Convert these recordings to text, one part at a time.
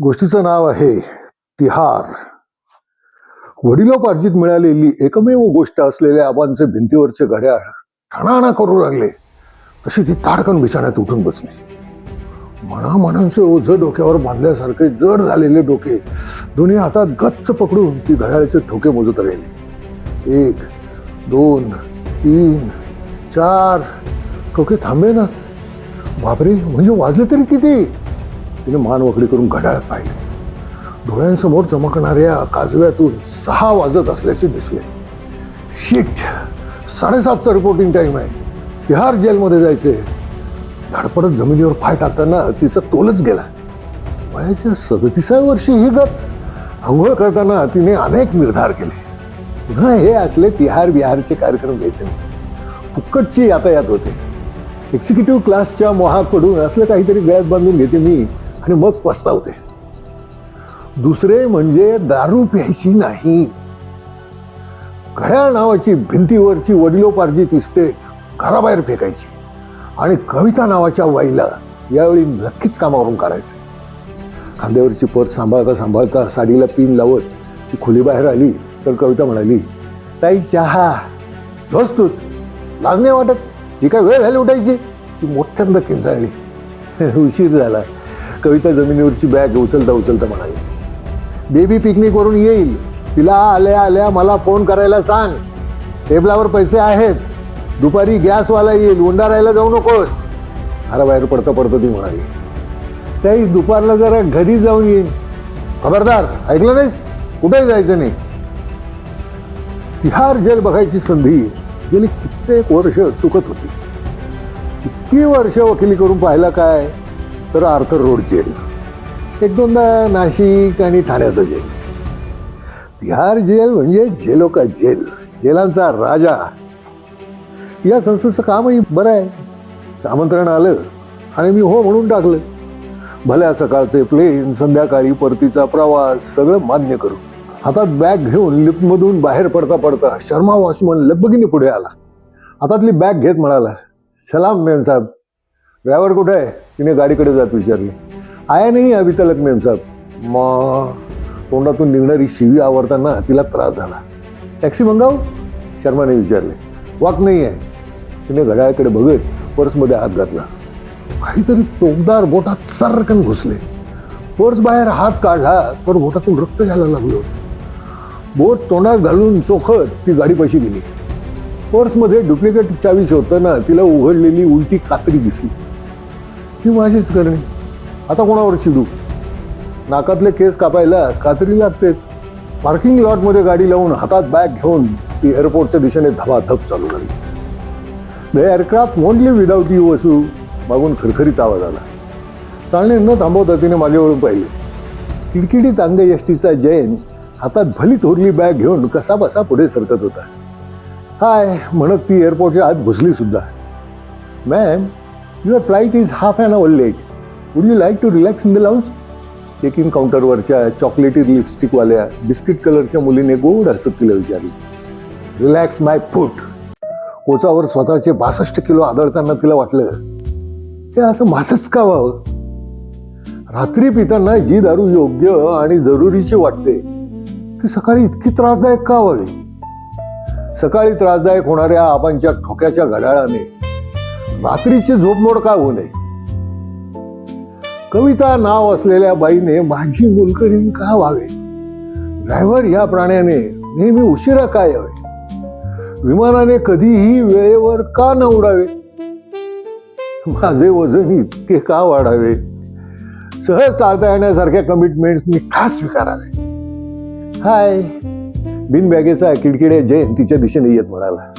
गोष्टीचं नाव आहे तिहार. वडिलोपार्जित मिळालेली एकमेव गोष्ट असलेल्या आबांचे भिंतीवरचे घड्याळ ठाणाणा करू लागले तशी ती ताडकन बिछाण्यात उठून बसली. मनामनांचे ओझं डोक्यावर बांधल्यासारखे जड झालेले डोके दोन्ही हातात गच्च पकडून ती घड्याळाचे ठोके मोजत राहिली. 1, 2, 3, 4 ठोके थांबे ना. बापरे, म्हणजे वाजले तरी किती? तिने मान वकडी करून घड्याळात पाहिले. डोळ्यांसमोर चमकणाऱ्या काजव्यातून 6 वाजत असल्याचे दिसले. शिट, 7:30चा रिपोर्टिंग टाइम आहे. तिहार जेलमध्ये जायचे. धडपडत जमिनीवर पाय टाकताना तिचा तोलच गेला. वयाच्या 37व्या वर्षी ही गत. आंघोळ करताना तिने अनेक निर्धार केले. पुन्हा हे असले तिहार बिहारचे कार्यक्रम घ्यायचे नाही. फुक्कटची यातायात होते. एक्झिक्युटिव्ह क्लासच्या मोहाकडून असलं काहीतरी गळ्यात बांधून घेते मी आणि मग पस्तावते. दुसरे म्हणजे दारू प्यायची नाही. घड्याळ नावाची भिंतीवरची वडिलोपार्जित इस्टेट घराबाहेर फेकायची आणि कविता नावाच्या बाईला यावेळी नक्कीच कामावरून काढायचं. खांद्यावरची पर्स सांभाळता सांभाळता साडीला पिन लावत ती खोली बाहेर आली तर कविता म्हणाली, ताई चहा. धोस तूच, लाज नाही वाटत? ही काय वेळ झाली उठायची? ती मोठ्यांदा किंचाळली. उशीर झाला. कविता जमिनीवरची बॅग उचलता उचलता म्हणाली, बेबी पिकनिकवरून येईल. तिला आल्या आल्या मला फोन करायला सांग. टेबलावर पैसे आहेत. दुपारी गॅसवाला येईल. उंडारायला जाऊ नकोस. घराबाहेर पडता पडता ती म्हणाली, ताई दुपारला जरा घरी जाऊन येईन. खबरदार, ऐकलं नाहीस? कुठेही जायचं नाही. तिहार जेल बघायची संधी गेली कित्येक वर्ष चुकत होती. किती वर्ष वकिली करून पाहिला काय तर आर्थर रोड जेल, 1-2दा नाशिक आणि ठाण्याचं जेल. तिहार जेल म्हणजे जेलो का जेल, जेलांचा राजा. या संस्थेचं कामही बरं आहे. आमंत्रण आलं आणि मी हो म्हणून टाकलं. भल्या सकाळचे प्लेन, संध्याकाळी परतीचा प्रवास सगळं मान्य करू. हातात बॅग घेऊन लिफ्टमधून बाहेर पडता पडता शर्मा वॉचमन लगबगीने पुढे आला. हातातली बॅग घेत म्हणाला, सलाम मेम साहब. ड्रायव्हर कुठे आहे? तिने गाडीकडे जात विचारले. आया नाही अभी तलक मेम साहब. मग तोंडातून निघणारी शिवी आवरताना तिला त्रास झाला. टॅक्सी मंगावू? शर्माने विचारले. वाक नाही आहे. तिने घड्याळाकडे बघत पर्समध्ये हात घातला. काहीतरी टोकदार बोटात सर्रकन घुसले. पर्स बाहेर हात काढला तर बोटातून रक्त यायला लागलं. बोट तोंडात घालून चोखत ती गाडीपाशी गेली. पर्समध्ये डुप्लिकेट चावी शोधताना तिला उघडलेली उलटी कात्री दिसली. ती माझीच करणे. आता कोणावर चिडू? नाकातले केस कापायला कात्री लागतेच. पार्किंग लॉटमध्ये गाडी लावून हातात बॅग घेऊन ती एअरपोर्टच्या दिशेने धबाधब चालू लागली. The aircraft won't leave without you Vasu. मागून खरखरीत आवाज आला. चालणे न थांबवता तिने मागे वळून पाहिले. किडकिडीत अंग यष्टीचा जैन हातात भली थोरली बॅग घेऊन कसा बसा पुढे सरकत होता. हाय म्हणत ती एअरपोर्टच्या आत घुसली सुद्धा. Ma'am, your flight is half an hour late. Would you like to relax in the lounge? Check in काउंटरवरच्या चॉकलेटी लिपस्टिकवाल्या बिस्किट कलरच्या मुलीने गोड हसत तिला विचारले. रिलॅक्स माय फूट. कोचावर स्वतःचे 62 किलो आदळताना तिला वाटलं, हे असं माझंच का व्हावं? रात्री पिताना जी दारू योग्य आणि जरुरीची वाटते ती सकाळी इतकी त्रासदायक का व्हावी? सकाळी त्रासदायक होणाऱ्या आबांच्या ठोक्याच्या घड्याळाने रात्रीची झोपमोड का होऊ नये? कविता नाव असलेल्या बाईने माझी मोलकरीण का व्हावे? ड्रायव्हर ह्या प्राण्याने नेहमी उशिरा का यावे? विमानाने कधीही वेळेवर का न उडावे? माझे वजन इतके का वाढावे? सहज टाळता येण्यासारख्या कमिटमेंट्स मी का स्वीकारावे? हाय. बिनबॅगेचा किडकिड्या जैन तिच्या दिशेने येत म्हणाला.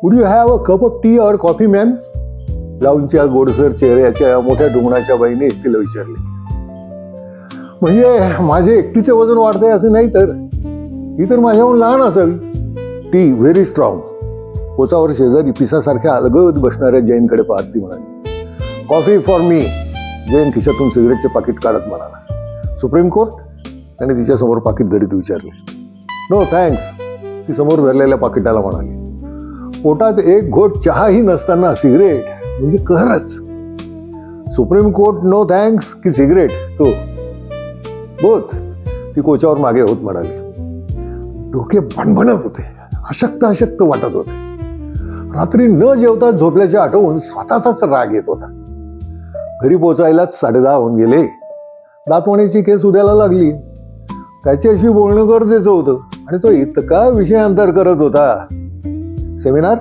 Would you have a cup of tea or coffee ma'am? लाऊनच्या गोडसर चेहऱ्याच्या मोठ्या डोंगणाच्या बाईने तिला विचारले. म्हणजे माझे एकटीचे वजन वाढतंय असे नाही तर? ही तर माझ्याहून लहान असावी. T very strong. कोचावर शेजारी पिसासारख्या अलगद बसणाऱ्या जैनकडे पाहत ती म्हणाली. Coffee for me. जैन खिशातून सिगरेटचे पाकिट काढत म्हणाला. Supreme Court? त्याने तिच्यासमोर पाकिट धरीत विचारले. No thanks. ती समोर धरलेल्या पाकिटाला म्हणाली. पोटात एक घोट चहाही नसताना सिगरेट म्हणजे कहरच. सुप्रीम कोर्ट नो थँक्स की सिगरेट? तो बोथ, ती कोचावर मागे होत म्हणाली. डोके भणभणत होते, अशक्त अशक्त वाटत होते. रात्री न जेवता झोपल्याचे आठवून स्वतःचाच राग येत होता. घरी पोचायलाच 10:30 होऊन गेले. दातवणीची केस उद्याला लागली. त्याच्याशी बोलणं गरजेचं होतं आणि तो इतका विषयांतर करत होता. सेमिनार,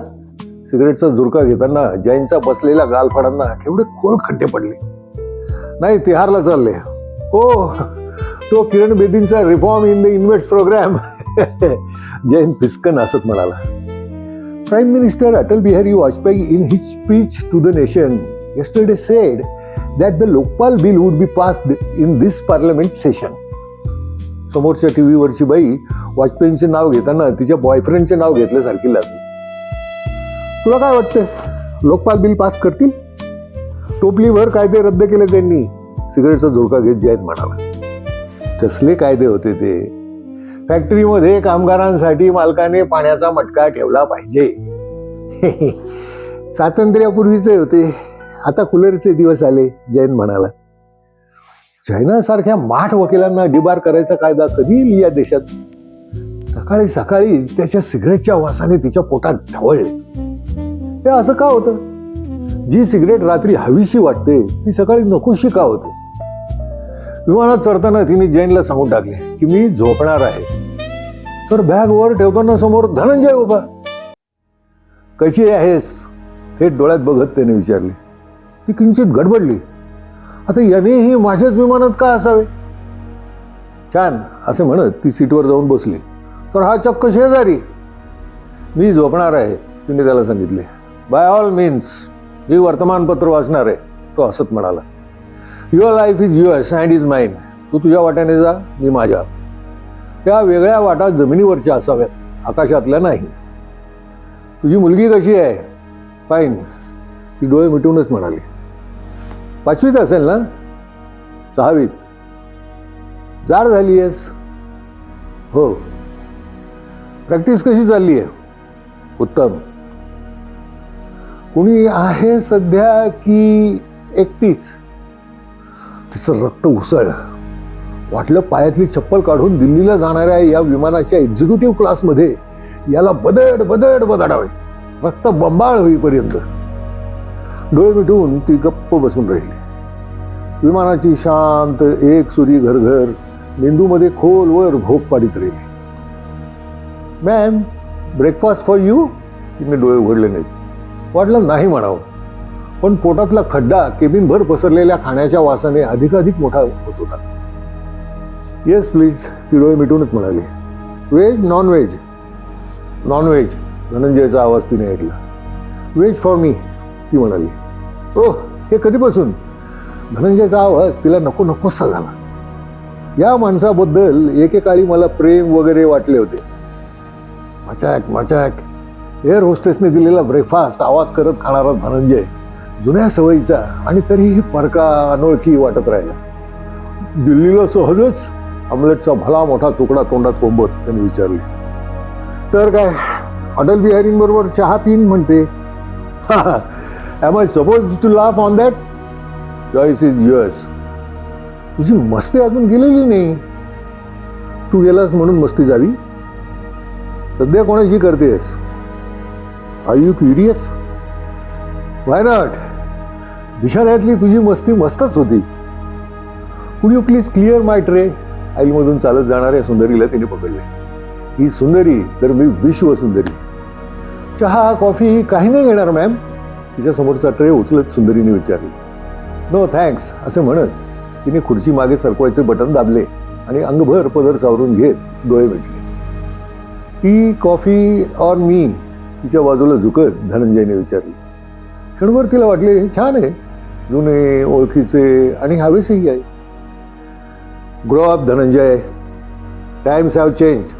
सिगरेटचा झुरका घेताना जैनचा बसलेल्या गालफाडांना केवढे खोल खड्डे पडले. नाही, तिहारला चालले. हो, तो किरण बेदींचा reform in the invest programme. Jain फिस्कन हसत म्हणाला. Prime minister Atal Bihari Vajpayee in his speech to the nation yesterday said that the Lokpal bill would be passed in this parliament session. समोरच्या टीव्हीवरची बाई वाजपेयींचे नाव घेताना तिच्या बॉयफ्रेंडचे नाव घेतल्यासारखी लागली. तुला काय वाटतं, लोकपाल बिल पास करतील? टोपलीभर कायदे रद्द केले त्यांनी, सिगरेटचा झुरका घेत जैन म्हणाला. कसले कायदे होते ते? फॅक्टरीमध्ये कामगारांसाठी मालकाने पाण्याचा मटका ठेवला पाहिजे. स्वातंत्र्यापूर्वीचे होते, आता कूलरचे दिवस आले, जैन म्हणाला. चायनासारख्या माठ वकिलांना डिबार करायचा कायदा कधी येईल या देशात? सकाळी सकाळी त्याच्या सिगरेटच्या वासाने तिच्या पोटात ढवळले. हे असं का होतं? जी सिगरेट रात्री हवीशी वाटते ती सकाळी नकोशी का होते? विमानात चढताना तिने जैनला सांगून टाकले की मी झोपणार आहे. तर बॅग वर ठेवताना समोर धनंजय उभा. कशी आहेस? थेट डोळ्यात बघत त्याने विचारले. ती किंचित गडबडली. आता यानेही माझ्याच विमानात का असावे? छान, असे म्हणत ती सीटवर जाऊन बसली. तर हा चक्क शेजारी. मी झोपणार आहे, तिने त्याला सांगितले. बाय ऑल मीन्स मी वर्तमानपत्र वाचणार आहे, तो हसत म्हणाला. Your life is yours and is mine. तू तुझ्या वाट्याने जा, मी माझ्या. त्या वेगळ्या वाटा जमिनीवरच्या असाव्यात, आकाशातल्या नाही. तुझी मुलगी कशी आहे? फाईन, ती डोळे मिटूनच म्हणाली. 5वीत असेल ना? 6वीत. जाड झाली आहेस? हो. प्रॅक्टिस कशी चालली आहे? उत्तम. कुणी आहे सध्या की एकटीच? तिचं रक्त उसळलं. वाटलं पायातली चप्पल काढून दिल्लीला जाणाऱ्या या विमानाच्या एक्झिक्युटिव्ह क्लासमध्ये याला बदड बदड बदडावे, रक्त बंबाळ होईपर्यंत. डोळे मिटून ती गप्प बसून राहिली. विमानाची शांत एक सुरी घरघर मेंदूमध्ये खोलवर भोग पाडीत राहिली. Ma'am, breakfast for you? तिने डोळे उघडले नाहीत. वाटलं नाही म्हणावं, पण पोटातला खड्डा केबिनभर पसरलेल्या खाण्याच्या वासाने अधिकाधिक मोठा होत होता. येस प्लीज, ती डोळे मिटूनच म्हणाली. Veg non veg? Non veg, धनंजयचा आवाज तिने ऐकला. व्हेज फॉर मी, ती म्हणाली. ओह, हे कधीपासून? धनंजयचा आवाज तिला नको नकोसा झाला. या माणसाबद्दल एकेकाळी मला प्रेम वगैरे वाटले होते. मचाक मचाक, एअर होस्टेसने दिलेला ब्रेकफास्ट आवाज करत खाणारा धनंजय, जुन्या सवयीचा आणि तरीही परका अनोळखी वाटत राहिला. दिल्लीला सहजच? ऑमलेटचा भला मोठा तुकडा तोंडात कोंबत त्यांनी विचारले. तर काय, अटल बिहारींबरोबर चहा पिन म्हणते. Am I suppose to laugh on that? Choice is yours. तुझी मस्ती अजून गेलेली नाही. तू गेलास म्हणून मस्ती झाली? सध्या कोणाशी करतेस? Are you curious? Why not? बिछाण्यातली तुझी मस्ती मस्तच होती. Could you please clear my tray? आईमधून चालत जाणाऱ्या सुंदरीला तिने पकडले. ही सुंदरी तर मी विश्व सुंदरी. चहा कॉफी काही नाही घेणार मॅम? तिच्या समोरचा ट्रे उचलत सुंदरीने विचारले. नो थँक्स, असे म्हणत तिने खुर्ची मागे सरकवायचे बटन दाबले आणि अंगभर पदर सावरून घेत डोळे मिटले. टी, कॉफी और मी? तिच्या बाजूला झुकत धनंजयने विचारले. क्षणभर तिला वाटले हे छान आहे, जुने, ओळखीचे आणि हवेसेही आहे. Grow up Dhananjay, times have change,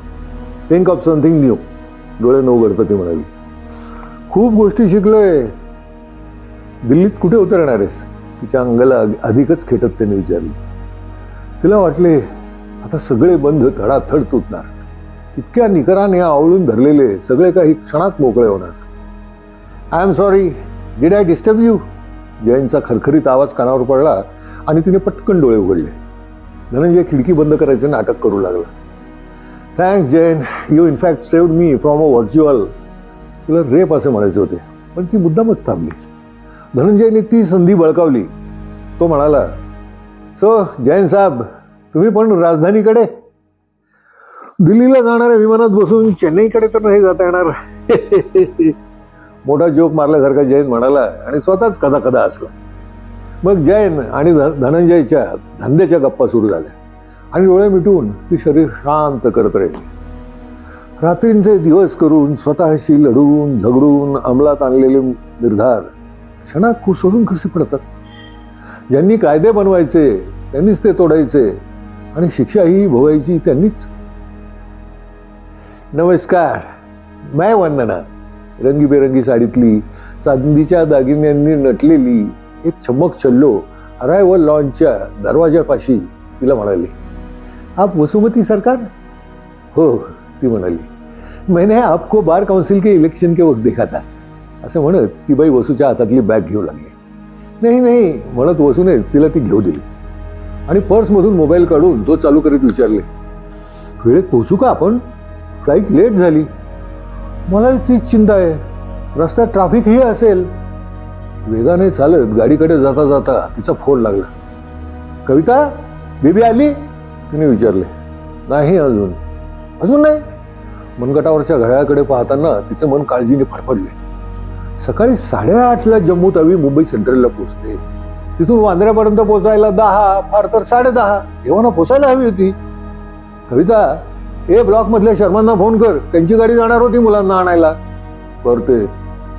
think of something new. डोळे न उघडता ते म्हणाली. खूप गोष्टी शिकलोय. दिल्लीत कुठे उतरणार आहेस? तिच्या अंगाला अधिकच खेटत त्याने विचारले. तिला वाटले आता सगळे बंध धडाधड तुटणार. इतक्या निकराने आवळून धरलेले सगळे काही क्षणात मोकळे होणार. I am sorry, did I disturb you? जयंतचा खरखरीत आवाज कानावर पडला आणि तिने पटकन डोळे उघडले. धनंजय खिडकी बंद करायचं नाटक करू लागला. Thanks Jain, you in fact saved me from a virtual. तुला रेप असं म्हणायचं होते, पण ती मुद्दामच थांबली. धनंजयने ती संधी बळकावली. तो म्हणाला, सो जैन साहेब, तुम्ही पण राजधानीकडे? दिल्लीला जाणाऱ्या विमानात बसून चेन्नईकडे तर नाही जाता येणार. मोठा जोक मारल्यासारखा जैन म्हणाला आणि स्वतःच कदा कदा असला. मग जैन आणि धनंजयच्या धंद्याच्या गप्पा सुरू झाल्या आणि डोळे मिटून ती शरीर शांत करत राहिली. रात्रींचे दिवस करून स्वतःशी लढून झगडून अंमलात आणलेले निर्धार क्षणात कोसळून कसे पडतात. ज्यांनी कायदे बनवायचे त्यांनीच ते तोडायचे आणि शिक्षाही भोगायची त्यांनीच. नमस्कार, मैं वंदना. रंगीबेरंगी साडीतली चांदीच्या दागिन्यांनी नटलेली एक चमक चल्लो अरायवल लॉन्चच्या दरवाजापाशी तिला म्हणाली, आप वसुमती सरकार? हो, ती म्हणाली. मैंने आपको बार काउन्सिल के इलेक्शन के वक्त देखा था. असं म्हणत ती बाई वसूच्या हातातली बॅग घेऊ लागली. नाही नाही म्हणत वसूने तिला ती घेऊ दिली आणि पर्समधून मोबाईल काढून तो चालू करीत विचारले, वेळेत पोहोचू का आपण? फ्लाईट लेट झाली. मलाही तीच चिंता आहे, रस्त्यात ट्रॅफिकही असेल. वेगाने चालत गाडीकडे जाता जाता तिचा फोन लागला. कविता, बेबी आली? तिने विचारले. नाही अजून. अजून नाही? मनगटावरच्या घड्याळाकडे पाहताना तिचे मन काळजीने फडफडले. सकाळी 8:30ला जम्मू तवी मुंबई सेंट्रलला पोहोचते. तिथून वांद्र्यापर्यंत पोहोचायला 10, फार तर 10:30 एव्हाना पोचायला हवी होती. कविता, ए ब्लॉक मधल्या शर्मांना फोन कर, त्यांची गाडी जाणार होती मुलांना आणायला. करते.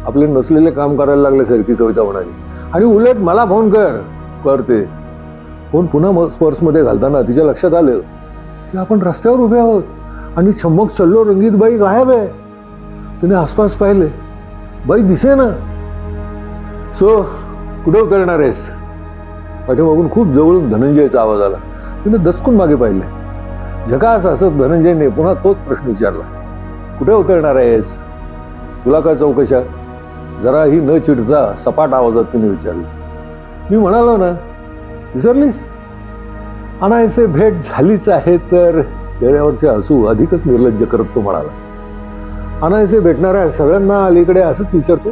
आपले नसलेले काम करायला लागल्यासारखी कविता म्हणाली. आणि उलट मला फोन कर. करते. फोन पुन्हा पर्समध्ये घालताना तिच्या लक्षात आलं की आपण रस्त्यावर उभे आहोत आणि चम्मक चल्लो रंगीत बाई गायब आहे. तिने आसपास पाहिले, बाई दिसे ना. सो कुठे उतरणार आहेस? पाठीमागून खूप जवळून धनंजयचा आवाज आला. तिने दचकून मागे पाहिले. झकास हसत धनंजयने पुन्हा तोच प्रश्न विचारला, कुठे उतरणार आहेस? तुला काय चौकशा? जराही न चिडता सपाट आवाजात तिने विचारलं. मी म्हणालो ना, विसरलीस? अनायसे भेट झालीच आहे. तर चेहऱ्यावरचे हसू अधिकच निर्लज्ज करत तो म्हणाला, अनायसे भेटणाऱ्या सगळ्यांना अलीकडे असंच विचारतो?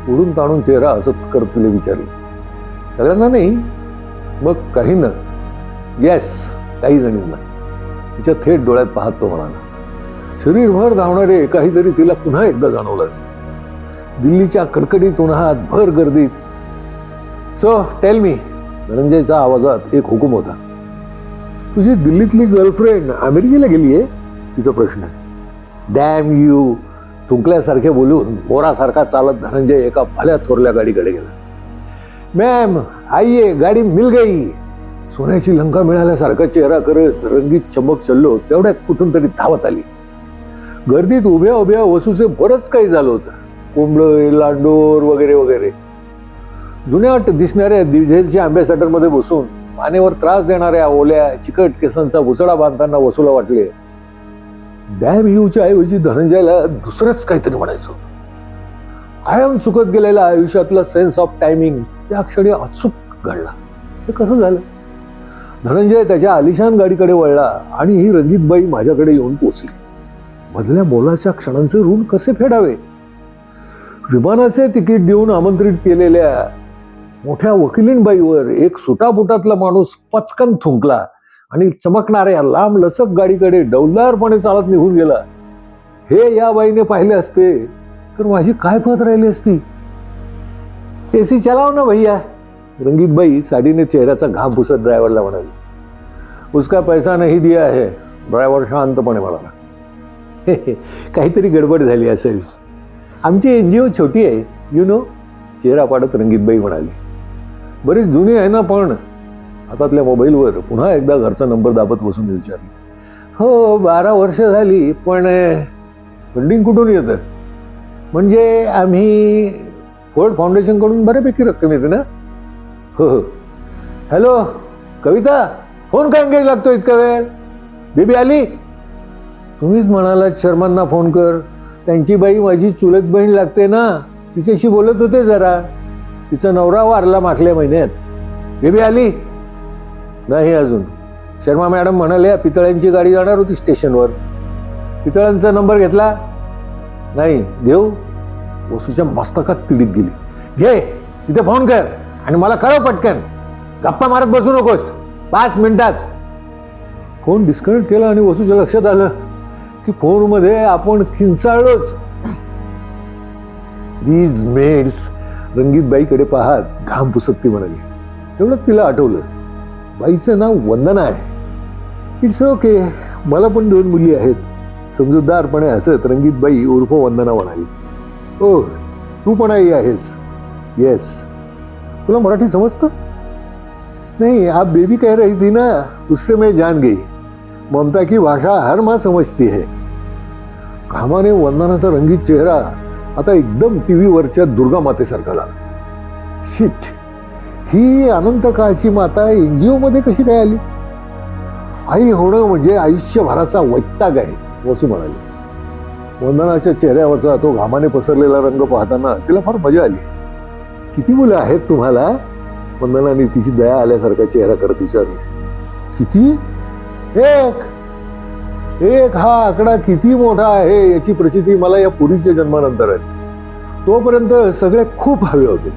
उडून ताणून चेहरा हसत करत तिने विचारले. सगळ्यांना नाही, मग काही ना? येस, काही जणींना. तिच्या थेट डोळ्यात पाहत तो म्हणाला. शरीरभर धावणारे काहीतरी तिला पुन्हा एकदा जाणवलं. दिल्लीच्या कडकडीत उन्हात भर गर्दीत. सो टेल मी, धनंजयच्या आवाजात एक हुकूम होता. तुझी दिल्लीतली गर्लफ्रेंड अमेरिकेला गेलीये? तिचा प्रश्न. Dam you. थुंकल्यासारखे बोलून मोरासारखा चालत धनंजय एका भल्या थोरल्या गाडीकडे गेला. मॅम आइये, गाडी मिल गई. सोन्याची लंका मिळाल्यासारखा चेहरा करत रंगीत चमक चल्लो तेवढ्यात कुठून तरी धावत आली. गर्दीत उभ्या उभ्या वसूचे बरंच काही झालं होतं. कोंबडं, लांडोर वगैरे वगैरे. जुन्याट दिसणाऱ्या डिझेलच्या अँबॅसेडर मध्ये बसून मानेवर त्रास देणाऱ्या ओल्या चिकट केसांचा बुचडा बांधताना वसूला वाटले, डॅम यूच्या ऐवजी धनंजयला दुसरंच काहीतरी म्हणायचं. कायम चुकत गेलेल्या आयुष्यातला सेन्स ऑफ टायमिंग त्या क्षणी अचूक घडला. हे कसं झालं? धनंजय त्याच्या आलिशान गाडीकडे वळला आणि ही रंगीत बाई माझ्याकडे येऊन पोचली. मधल्या मोलाच्या क्षणांचे ऋण कसे फेडावे? विमानाचे तिकीट देऊन आमंत्रित केलेल्या मोठ्या वकिलींबाईवर एक सुटापुटातला माणूस पचकन थुंकला आणि चमकणाऱ्या लांब लचक गाडीकडे डौलदारपणे चालत निघून गेला. हे या बाईने पाहिले असते तर माझी काय पत राहिली असती. एसी चलाव ना भैया. रंगीत बाई साडीने चेहऱ्याचा घाम पुसत ड्रायव्हरला म्हणाली. उसका पैसा नाही दिया है. ड्रायव्हर शांतपणे म्हणाला. काहीतरी गडबड झाली असेल. आमची एनजीओ छोटी आहे, यू नो. चेहरा पाडत रंगीतबाई म्हणाली. बरीच जुनी आहे ना पण? हातातल्या मोबाईलवर पुन्हा एकदा घरचा नंबर दाबत बसून विचारली. हो, 12 वर्ष झाली, पण फंडिंग कुठून येतं? म्हणजे आम्ही फोर्ड फाउंडेशन कडून बऱ्यापैकी रक्कम येते ना. हो हो. हॅलो कविता, फोन काय एंगेज लागतो इतका वेळ? बेबी आली? तुम्हीच म्हणालात शर्मांना फोन कर. त्यांची बाई माझी चुलत बहीण लागते ना, तिच्याशी बोलत होते जरा. तिचा नवरा वारला मागल्या महिन्यात. बेबी आली? नाही अजून. शर्मा मॅडम म्हणाले पितळ्यांची गाडी जाणार होती स्टेशनवर. पितळांचा नंबर घेतला नाही. घेऊ. वसूच्या मस्तकात तिडीत गेली. घे तिथे फोन कर आणि मला कळव पटकन. गप्पा मारत बसू नकोस. 5 मिनिटात. फोन डिस्कनेक्ट केला आणि वसूच्या लक्षात आलं की फोनमध्ये आपण किंचाळलोच. दीज मेड्स रंगीत बाईकडे पाहत घाम पुसत ती म्हणाली. तेवढं तिला आठवलं बाईचं नाव वंदना आहे. It's okay. मला पण 2 मुली आहेत. समजूतदारपणे हसत रंगीत बाई उर्फ वंदना म्हणाली. ओ तू पण आई आहेस. येस. तुला मराठी समजतं? नहीं, आप बेबी कह रही थी ना, उससे मैं जान गई. ममता की भाषा हर माँ समजती है. घामाने वंदनाचा रंगीत चेहरा आता एकदम टीव्ही वरच्या दुर्गा मातेसारखा झाला. शिट, ही अनंत काळची माता एनजीओ मध्ये कशी काय आली? आई होणं म्हणजे आयुष्यभराचा वैताग आहे, वसू म्हणाली. वंदनाच्या चेहऱ्यावरचा तो घामाने पसरलेला रंग पाहताना तिला फार मजा आली. किती मुलं आहेत तुम्हाला? वंदनाने तिची दया आल्यासारखा चेहरा करत विचारले. किती? 1. हा आकडा किती मोठा आहे याची प्रचिती मला या पुरीच्या जन्मानंतर आहे. तोपर्यंत सगळे खूप हवे होते.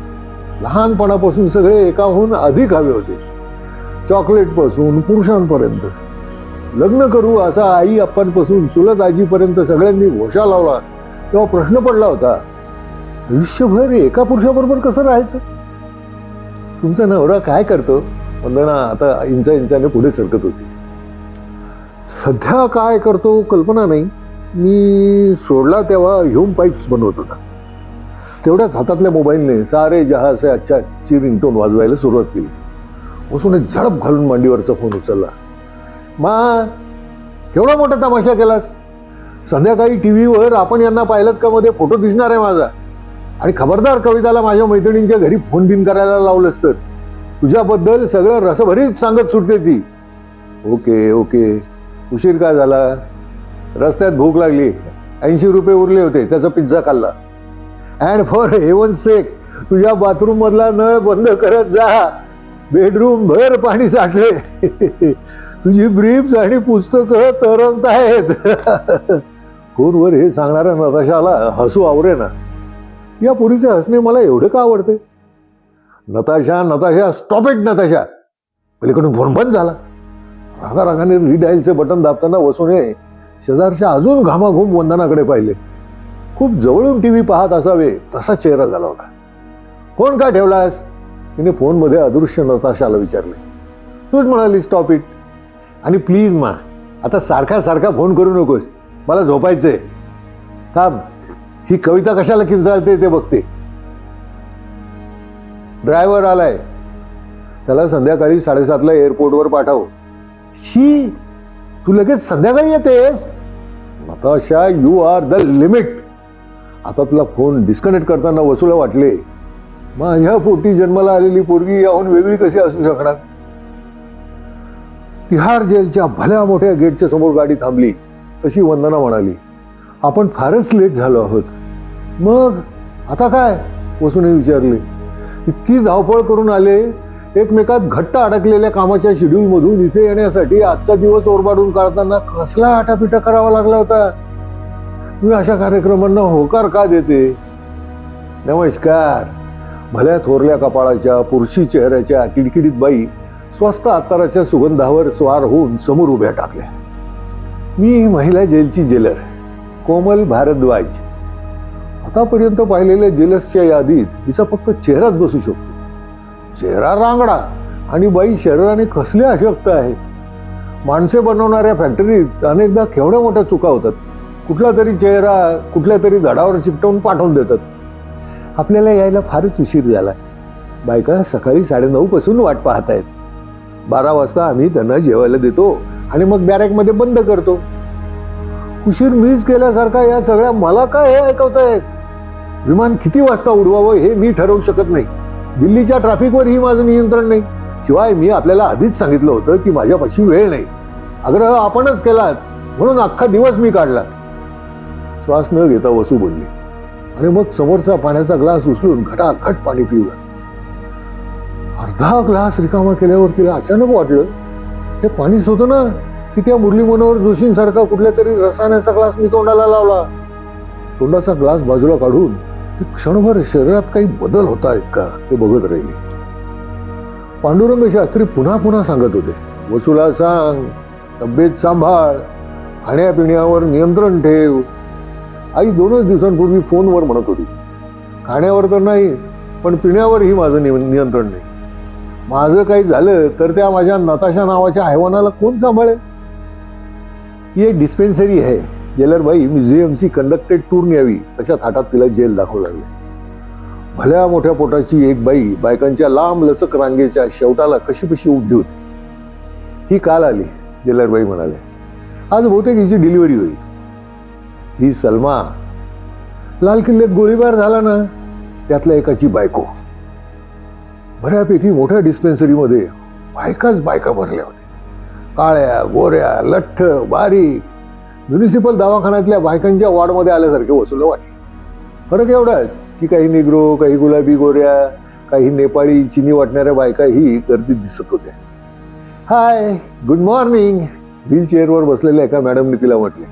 लहानपणापासून सगळे एकाहून अधिक हवे होते. चॉकलेट पासून पुरुषांपर्यंत. लग्न करू असा आई अप्पांपासून चुलत आजीपर्यंत सगळ्यांनी घोषा लावला तेव्हा प्रश्न पडला होता, आयुष्यभर एका पुरुषाबरोबर कसं राहायचं? तुमचा नवरा काय करतो? वंदना आता इंचाने पुढे सरकत होती. सध्या काय करतो कल्पना नाही. मी सोडला तेव्हा ह्यूम पाईप्स बनवत होता. तेवढ्यात हातातल्या मोबाईलने सारे जहां से अच्छा ची रिंगटोन वाजवायला सुरुवात केली. वसूने झडप घालून मांडीवरचा फोन उचलला. मा, केवढा मोठा तमाशा केलास? संध्याकाळी टीव्हीवर आपण यांना पाहिलं का मध्ये फोटो दिसणार आहे माझा. आणि खबरदार कविताला माझ्या मैत्रिणींच्या घरी फोन बिन करायला लावलंस तर तुझ्याबद्दल सगळं रसभरीत सांगत सुटते ती. Okay okay. उशीर काय झाला? रस्त्यात भूक लागली. 80 रुपये उरले होते, त्याचा पिझ्झा खाल्ला. अँड फॉर हेवन सेक तुझ्या बाथरूम मधला नळ बंद करत जा. बेडरूम भर पाणी साठले. तुझी ब्रीफ्स आणि पुस्तकं तरंगत आहेत. फोनवर हे सांगणाऱ्या नताशाला हसू आवरे ना. या पोरीचे हसणे मला एवढं का आवडते? Natasha stop it Natasha. पलीकडून फोन बंद झाला. रागारागाने रीडायलचे बटन दाबताना वसूने शेजारच्या अजून घामाघूम वंदनाकडे पाहिले. खूप जवळून टीव्ही पाहत असावे तसा चेहरा झाला होता. फोन का ठेवलास? तिने फोनमध्ये अदृश्य नताशाला विचारले. तूच म्हणाली स्टॉप इट. आणि प्लीज मा, आता सारखा फोन करू नकोस. मला झोपायचंय. थांब, ही कविता कशाला किंचाळते ते बघते. ड्रायव्हर आलाय, त्याला संध्याकाळी 7:30ला एअरपोर्टवर पाठव. शी, तू लगेच संध्याकाळी येतेस? Natasha, you are the limit. आता तुला फोन डिस्कनेक्ट करताना वसूला वाटले, माझ्या पोटी जन्माला आलेली पोरगी याहून वेगळी कशी असू शकणार? तिहार जेलच्या भल्या मोठ्या गेटच्या समोर गाडी थांबली तशी वंदना म्हणाली, आपण फारच लेट झालो आहोत. मग आता काय? वसूने विचारले. इतकी धावपळ करून आले, एकमेकात घट्ट अडकलेल्या कामाच्या शेड्यूल मधून इथे येण्यासाठी आजचा दिवस ओरबाडून काढताना कसला आटापिटा करावा लागला होता. मी अशा कार्यक्रमांना होकार का देते? नमस्कार. भल्या थोरल्या कपाळाच्या पुरुषी चेहऱ्याच्या किडकिडीत बाई स्वस्त अत्तराच्या सुगंधावर स्वार होऊन समोर उभ्या टाकल्या. मी महिला जेलची जेलर कोमल भारद्वाज. आतापर्यंत पाहिलेल्या जेलर्सच्या यादीत हिचा फक्त चेहराच बसू शकतो. चेहरा रांगडा आणि बाई शरीराने कसले अशक्त आहे. माणसे बनवणाऱ्या फॅक्टरीत अनेकदा केवढ्या मोठ्या चुका होतात. कुठला तरी चेहरा कुठल्या तरी धडावर चिकटवून पाठवून देतात. आपल्याला यायला फारच उशीर झाला. बायका सकाळी 9:30 पासून वाट पाहत आहेत. 12 वाजता आम्ही त्यांना जेवायला देतो आणि मग बॅरेकमध्ये बंद करतो. उशीर मीच केल्यासारखा या सगळ्या मला काय हे ऐकवतायत? विमान किती वाजता उडवावं हे मी ठरवू शकत नाही. दिल्लीच्या ट्रॅफिकवरही माझं नियंत्रण नाही. शिवाय मी आपल्याला आधीच सांगितलं होतं की माझ्यापाशी वेळ नाही. आग्रह आपणच केलात म्हणून अख्खा दिवस मी काढला. श्वास न घेता वसू बोलली आणि मग समोरचा पाण्याचा ग्लास उचलून घटाघट पाणी पिवलं. अर्धा ग्लास रिकामा केल्यावर तिला अचानक वाटलं हे पाणीच होतं ना की त्या मुरली मनोहर जोशींसारखा कुठल्या तरी रसायनाचा ग्लास मी तोंडाला लावला. तोंडाचा ग्लास बाजूला काढून ती क्षणभर शरीरात काही बदल होत आहेत का ते बघत राहिली. पांडुरंग शास्त्री पुन्हा पुन्हा सांगत होते, वसुला सांग, तब्येत सांभाळ, खाण्यापिण्यावर नियंत्रण ठेव. आई 2च दिवसांपूर्वी फोनवर म्हणत होती, खाण्यावर तर नाहीच पण पिण्यावरही माझं नियंत्रण नाही. माझं काही झालं तर त्या माझ्या नताशा नावाच्या हैवानाला कोण सांभाळेल. ही एक डिस्पेन्सरी आहे जेलरबाई, म्युझियमची कंडक्टेड टूर न्यावी अशा थाटात तिला जेल दाखवू लागले. भल्या मोठ्या पोटाची एक बाई बायकांच्या लांब लचक रांगेच्या शेवटाला कशी कशी उभी होती. ही काल आली, जेलरबाई म्हणाले. आज बहुतेक हिची डिलिव्हरी होईल. ही सलमा, लाल किल्ल्यात गोळीबार झाला ना त्यातल्या एकाची बायको. बऱ्यापैकी मोठ्या डिस्पेन्सरीमध्ये बायकाच बायका भरल्या होत्या. काळ्या, गोऱ्या, लठ्ठ, बारीक. म्युनिसिपल दवाखान्यातल्या बायकांच्या वॉर्डमध्ये आल्यासारखे वसूल वाटले. फरक एवढाच की काही निग्रो, काही गुलाबी गोऱ्या, काही नेपाळी, चिनी वाटणाऱ्या बायकाही गर्दीत दिसत होत्या. हाय, गुड मॉर्निंग, व्हीलचेअरवर बसलेल्या एका मॅडमने तिला म्हटले.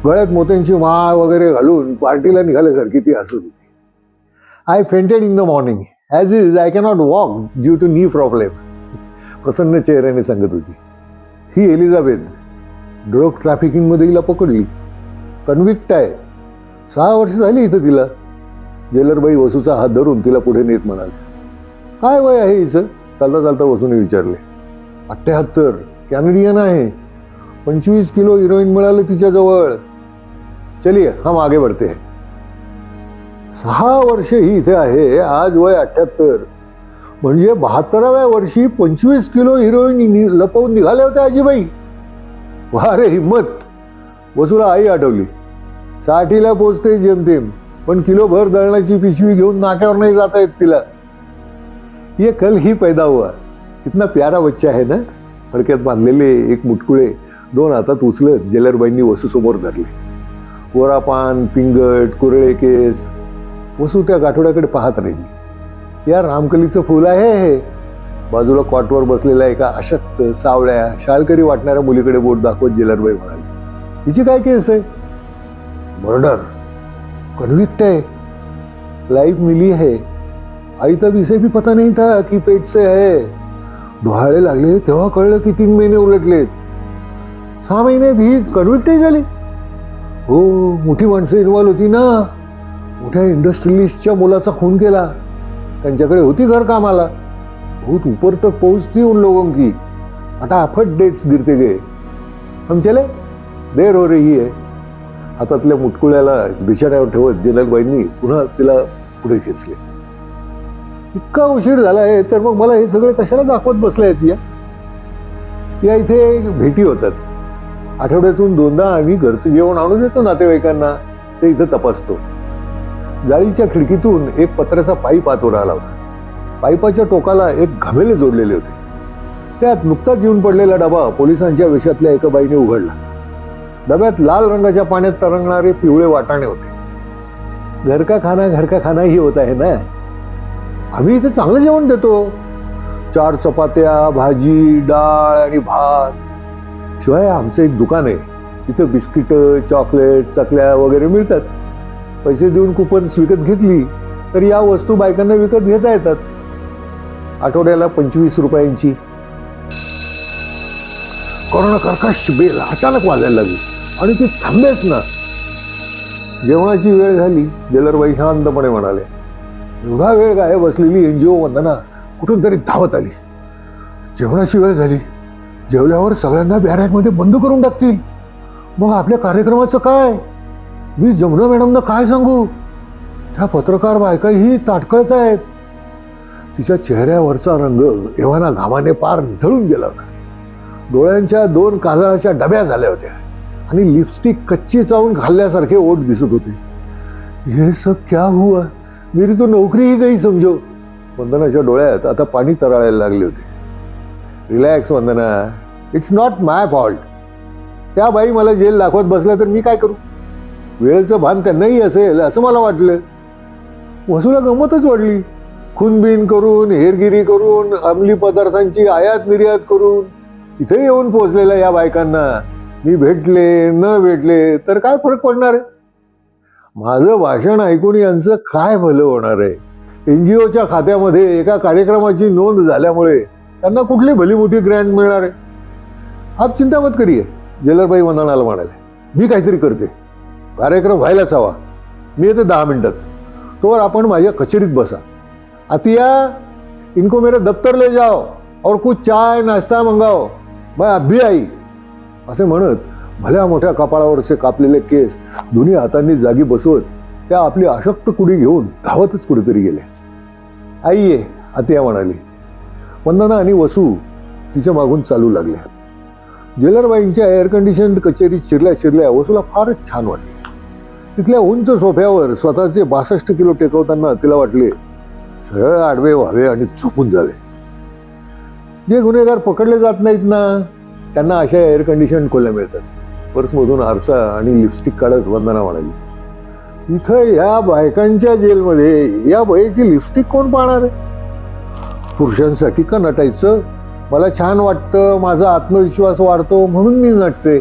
गळ्यात मोत्यांची माळ वगैरे घालून पार्टीला निघाल्यासारखी ती हसत होती. I fainted in the morning, as is I cannot walk due to knee problem, प्रसन्न चेहऱ्याने सांगत होती. ही एलिझाबेथ, ड्रग ट्रॅफिकिंगमध्ये हिला पकडली, कन्व्हिक्ट आहे. 6 वर्ष झाली इथं तिला. जेलरबाई वसूचा हात धरून तिला पुढे नेत म्हणाले. काय वय आहे हिचं? चालता चालता वसूने विचारले. 78, कॅनेडियन आहे. 25 किलो हिरोईन मिळालं तिच्याजवळ. चलिए हम आगे बढ़ते हैं. 6 वर्ष ही इथे आहे, आज वय 78, म्हणजे 72व्या वर्षी 25 किलो हिरोईन लपवून निघाले होते आजीबाई. वा रे हिम्मत. वसूला आई आठवली. 60ला पोचते जेमतेम, पण किलोभर दळणाची पिशवी घेऊन नाक्यावर नाही जाता येत तिला. ये कल ही पैदा हुआ, कितना प्यारा बच्चा है ना. फडक्यात बांधलेले एक मुटकुळे 2 हातात उचलत जेलरबाईंनी वसू समोर धरले. गोरापान, पिंगट, कुरळे केस. वसू त्या गाठोड्याकडे पाहत राहिली. या रामकलीचं फुल आहे हे. बाजूला कॉटवर बसलेल्या एका अशक्त, सावळ्या, शाळकरी वाटणाऱ्या मुलीकडे बोट दाखवत जेलरबाई म्हणाली. हिची काय केस आहे? मर्डर, कन्विक्ट है, लाइफ मिली है. आई तब इसे भी पता नहीं था कि पेट से है. डोहाळे लागले तेव्हा कळलं की 3 महिने उलटलेत. 6 महिन्यात ही कन्विक्टही झाली. हो, मोठी माणसं इन्व्हॉल्व होती ना. मोठ्या इंडस्ट्रियलिस्टच्या मुलाचा खून केला. त्यांच्याकडे होती घर कामाला. बहुत ऊपर तक पहुंचती उन लोगों की. फटाफट डेट्स गिरते गए. हम चले, देर हो रही है. हातातल्या मुटकुळ्याला बिछाण्यावर ठेवत जेलरबाईंनी पुन्हा तिला पुढे खेचले. इतका उशीर झाला आहे तर मग मला हे सगळे कशाला दाखवत बसले आहेत? या इथे भेटी होतात. आठवड्यातून 2दा आम्ही घरचं जेवण आणून देतो नातेवाईकांना, ते इथं तपासतो. जाळीच्या खिडकीतून एक पत्र्याचा पाईप आत राहिला होता. पाईपाच्या टोकाला एक घमेले जोडलेले होते. त्यात नुकताच येऊन पडलेला डबा पोलिसांच्या वेशातल्या एका बाईने उघडला. डब्यात लाल रंगाच्या पाण्यात तरंगणारे पिवळे वाटाणे होते. घर का खाना ही होता है ना. आम्ही इथे चांगलं जेवण देतो. 4 चपात्या, भाजी, डाळ आणि भात. शिवाय आमचं एक दुकान आहे. तिथं बिस्किट, चॉकलेट, चकल्या वगैरे मिळतात. पैसे देऊन कुपन्स विकत घेतली तर या वस्तू बायकांना विकत घेता येतात. आठवड्याला 25 रुपयांची. कोरोना कर्कश बेल अचानक वाजायला लागली आणि ती थांबेच ना. जेवणाची वेळ झाली. जेलरबाई शांतपणे म्हणाले. एवढा वेळ काय बसलेली एनजीओ वंदना कुठून तरी धावत आली. जेवणाची वेळ झाली. जेवल्यावर सगळ्यांना बॅरॅकमध्ये बंद करून टाकतील. मग आपल्या कार्यक्रमाचं काय? मी जमुना मॅडमना काय सांगू? त्या पत्रकार बायकाही ताटकळत आहेत. तिच्या चेहऱ्यावरचा रंग एव्हाना घामाने पार झळून गेला होता. डोळ्यांच्या 2 काजळाच्या डब्या झाल्या होत्या आणि लिपस्टिक कच्ची चावून खाल्ल्यासारखे ओठ दिसत होते. हे सब क्या हुआ? मेरी तो नोकरी ही गई समजो. वंदनाच्या डोळ्यात आता पाणी तराळायला लागले होते. Relax Vandana, it's not my fault. त्या बाई मला जेल दाखवत बसल्या तर मी काय करू? वेळेचं भान त्यांनाही असेल असं मला वाटलं. वसूला गंमतच वाढली. खूनबीन करून, हेरगिरी करून, अंमली पदार्थांची आयात निर्यात करून इथे येऊन पोहोचलेल्या या बायकांना मी भेटले न भेटले तर काय फरक पडणार आहे? माझं भाषण ऐकून यांचं काय भलं होणार आहे? NGOच्या खात्यामध्ये एका कार्यक्रमाची नोंद झाल्यामुळे त्यांना कुठली भली मोठी ग्रँट मिळणार आहे? आप चिंता मत करिये, जेलरबाई वंदनाला म्हणाले. मी काहीतरी करते, कार्यक्रम व्हायलाच हवा. मी येते 10 मिनिटात. तोवर आपण माझ्या कचेरीत बसा. आतिया, इनको मेरे दफ्तर ले जाओ और कुछ चाय नाश्ता मंगाओ, मैं अभी आई. असे म्हणत भल्या मोठ्या कपाळावरचे कापलेले केस दोन्ही हातांनी जागी बसवत त्या आपली अशक्त कुडी घेऊन धावतच कुठेतरी गेल्या. आई ये, आतिया म्हणाली. वंदना आणि वसू तिच्या मागून चालू लागल्या. जेलरबाईंच्या एअर कंडिशन कचेरीत शिरल्या शिरल्या वसूला फारच छान वाटले. तिथल्या उंच सोफ्यावर स्वतःचे 62 किलो टेकवताना तिला वाटले सरळ आडवे व्हावे आणि झोपून जावे. जे गुन्हेगार पकडले जात नाहीत ना त्यांना अशा एअर कंडिशन खोल्या मिळतात. पर्समधून आरसा आणि लिपस्टिक काढत वंदना म्हणाली, इथं या बायकांच्या जेलमध्ये या बाईची लिपस्टिक कोण पाहणार आहे? पुरुषांसाठी का नटायचं? मला छान वाटतं, माझा आत्मविश्वास वाढतो म्हणून मी नटते.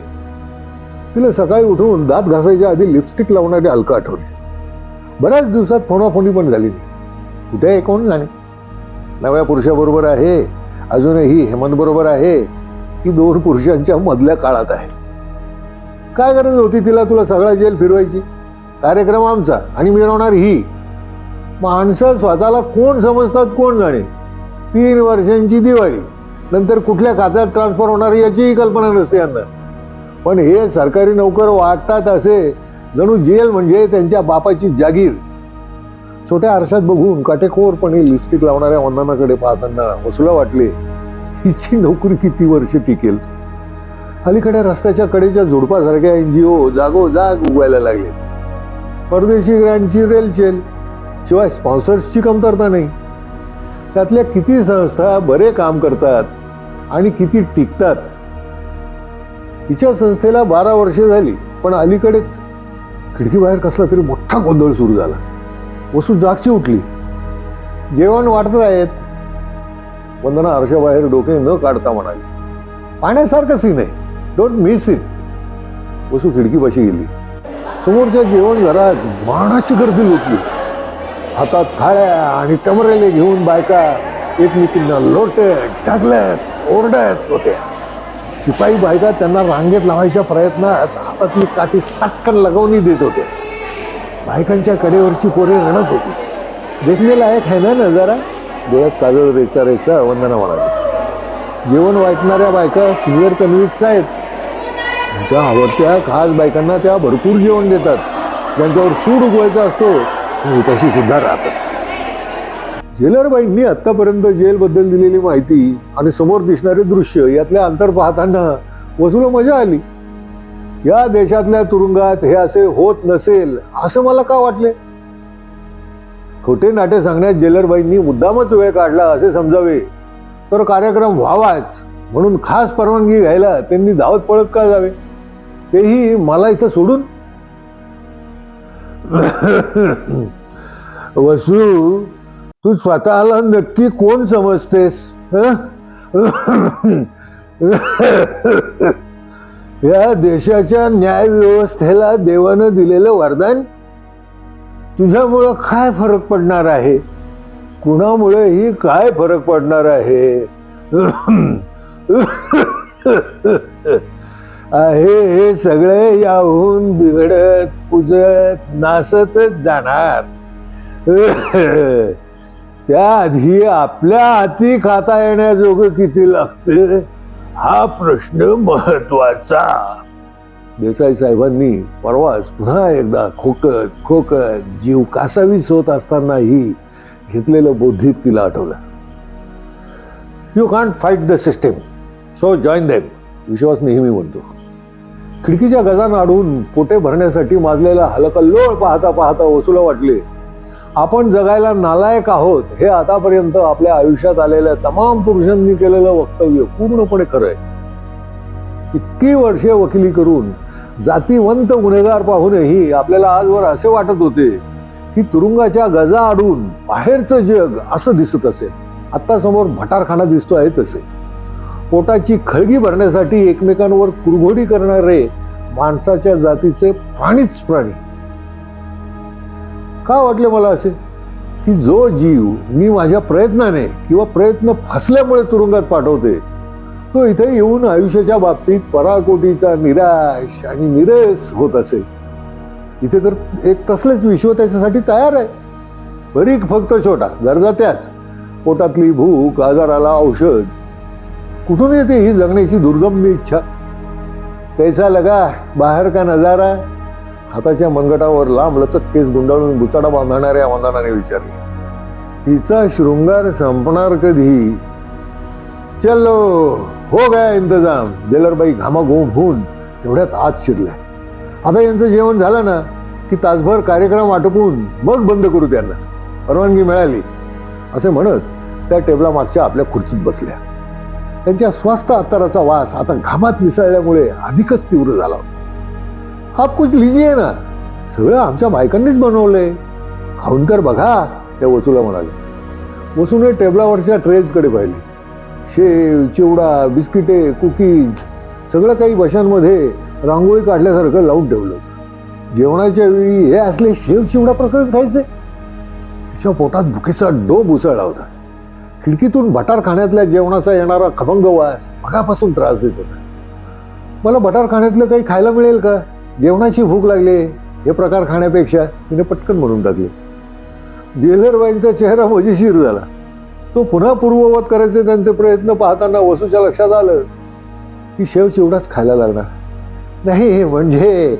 तिला सकाळी उठून दात घासायच्या आधी लिपस्टिक लावणारे अलका आठवले. बऱ्याच दिवसात फोनाफोनी पण झाली. कुठे आहे कोण जाणे? नव्या पुरुषाबरोबर आहे, अजूनही हेमंत बरोबर आहे, की 2 पुरुषांच्या मधल्या काळात आहे? काय गरज होती तिला तुला सगळा जेल फिरवायची? कार्यक्रम आमचा आणि मिरवणार ही. माणसं स्वतःला कोण समजतात कोण जाणे. 3 वर्षांची दिवाळी नंतर कुठल्या खात्यात ट्रान्सफर होणार याचीही कल्पना नसते यांना. पण हे सरकारी नोकर वाटतात असे जणू जेल म्हणजे त्यांच्या बापाची जागीर. छोट्या आरशात बघून काटेकोरपणे लिपस्टिक लावणाऱ्या वंदनाकडे पाहताना वसूला वाटले हिची नोकरी किती वर्ष टिकेल. अलीकडे रस्त्याच्या कडेच्या झुडपासारख्या NGO जागोजाग उगवायला लागले. परदेशी ग्रँटची रेलचेल, शिवाय स्पॉन्सर्सची कमतरता नाही. त्यातल्या किती संस्था बरे काम करतात आणि किती टिकतात. हिच्या संस्थेला 12 वर्षे झाली, पण अलीकडेच खिडकीबाहेर कसला तरी मोठा गोंधळ सुरू झाला. वसू जागची उठली. जेवण वाटत आहेत. वंदना आरशाबाहेर डोके न काढता म्हणाली, पाण्यासारखं सीन आहे, डोंट मिस इट. वसू खिडकीपाशी गेली. समोरच्या जेवण घरात मानाची गर्दी लुटली. हातात थाळ्या आणि टमरेले घेऊन बायका एकमेकींना लोटत ढकलत ओरडत होत्या. शिपाई बायका त्यांना रांगेत लावायच्या प्रयत्नात हातातली काठी सटकन लगवणी देत होते. बायकांच्या कडेवरची पोरे रडत होती. देखणे लायक आहे ना नजारा? डोळ्यात काजळ रेखता रेखता वंदना म्हणाली. जेवण वाटणाऱ्या बायका सिनियर कन्व्हिक्ट्स आहेत. त्यांच्या आवडत्या खास बायकांना त्या भरपूर जेवण देतात. ज्यांच्यावर सूड उगवायचा असतो उपाशी सुद्धा राहतात. जेलरबाईंनी आतापर्यंत जेलबद्दल दिलेली माहिती आणि समोर दिसणारे दृश्य यातल्या अंतर पाहताना वसूला मजा आली. या देशातल्या तुरुंगात हे असे होत नसेल असं मला का वाटले? खोटे नाटे सांगण्यात जेलरबाईंनी मुद्दामच वेळ काढला असे समजावे तर कार्यक्रम व्हावाच म्हणून खास परवानगी घ्यायला त्यांनी धावत पळत का जावे, तेही मला इथं सोडून? वसू, तू स्वतःला नक्की कोण समजतेस? या देशाच्या न्याय व्यवस्थेला देवानं दिलेलं वरदान? तुझ्यामुळं काय फरक पडणार आहे? कुणामुळेही काय फरक पडणार आहे? आहे हे सगळे याहून बिघडत पुजत नासतच जाणार. त्याआधी आपल्या हाती खाता येण्याजोगं किती लागते हा प्रश्न महत्वाचा. देसाई साहेबांनी परवाच पुन्हा एकदा खोकत खोकत जीव कासावीस होत असतानाही घेतलेलं बौद्धिक तिला आठवलं. You can't fight the system, so join them, Vishwas नेहमी म्हणतो. खिडकीच्या गजानं अडून पोटे भरण्यासाठी माजलेला हलकल्लोळ पाहता पाहता वसूला वाटले आपण जगायला नालायक आहोत हे आतापर्यंत आपल्या आयुष्यात आलेल्या तमाम पुरुषांनी केलेलं वक्तव्य पूर्णपणे खरं आहे. इतकी वर्षे वकिली करून जातीवंत गुन्हेगार पाहूनही आपल्याला आजवर असे वाटत होते की तुरुंगाच्या गजा आडून बाहेरचं जग असं दिसत असेल. आता समोर भटारखाना दिसतो आहे तसे. पोटाची खळगी भरण्यासाठी एकमेकांवर कुरघोडी करणारे माणसाच्या जातीचे प्राणीच प्राणी. का वाटले मला असे की जो जीव मी माझ्या प्रयत्नाने किंवा प्रयत्न फसल्यामुळे तुरुंगात पाठवते तो इथे येऊन आयुष्याच्या बाबतीत पराकोटीचा निराश आणि निरस होत असेल. इथे तर एक तसलेच विश्व त्याच्यासाठी तयार आहे. भरीक फक्त छोटा, गरजा त्याच. पोटातली भूक, आजाराला औषध. कुठून येते ही जगण्याची दुर्गम्य इच्छा? कैसा लगा बाहेर का नजारा? हाताच्या मनगटावर लांब लचक केस गुंडाळून बुचाडा बांधणाऱ्या वंदनाने विचारले. हिचा शृंगार संपणार कधी? चलो हो गया इंतजाम. जेलरबाई घामाघूम होऊन एवढ्यात आत शिरल्या. आता यांचं जेवण झालं ना की तासभर कार्यक्रम आटोपून मग बंद करू त्यांना. परवानगी मिळाली असे म्हणत त्या टेबला मागच्या आपल्या खुर्चीत बसल्या. त्यांच्या स्वस्त अत्तराचा वास आता घामात मिसळल्यामुळे अधिकच तीव्र झाला. आप कुछ लीजिए ना. सगळं आमच्या बायकांनीच बनवलंय, खाऊन तर बघा, त्या वसूला म्हणाले. वसूने टेबलावरच्या ट्रेजकडे पाहिले. शेव, चिवडा, बिस्किटे, कुकीज सगळं काही बशांमध्ये रांगोळी काढल्यासारखं लावून ठेवलं होतं. जेवणाच्या वेळी हे असले शेव चिवडा प्रकरण खायचे? तिच्या पोटात भुकेचा डोब उसळला होता. खिडकीतून बटारखान्यातल्या जेवणाचा येणारा खमंग वास मगापासून त्रास देत होता. मला बटारखान्यातलं काही खायला मिळेल का? जेवणाची भूक लागली हे प्रकार खाण्यापेक्षा तिने पटकन म्हणून टाकले. जेलरबाईंचा चेहरा मजेशीर झाला. तो पुन्हा पूर्ववत करायचे त्यांचे प्रयत्न पाहताना वसूच्या लक्षात आलं की शेव चिवडाच खायला लागणार. नाही म्हणजे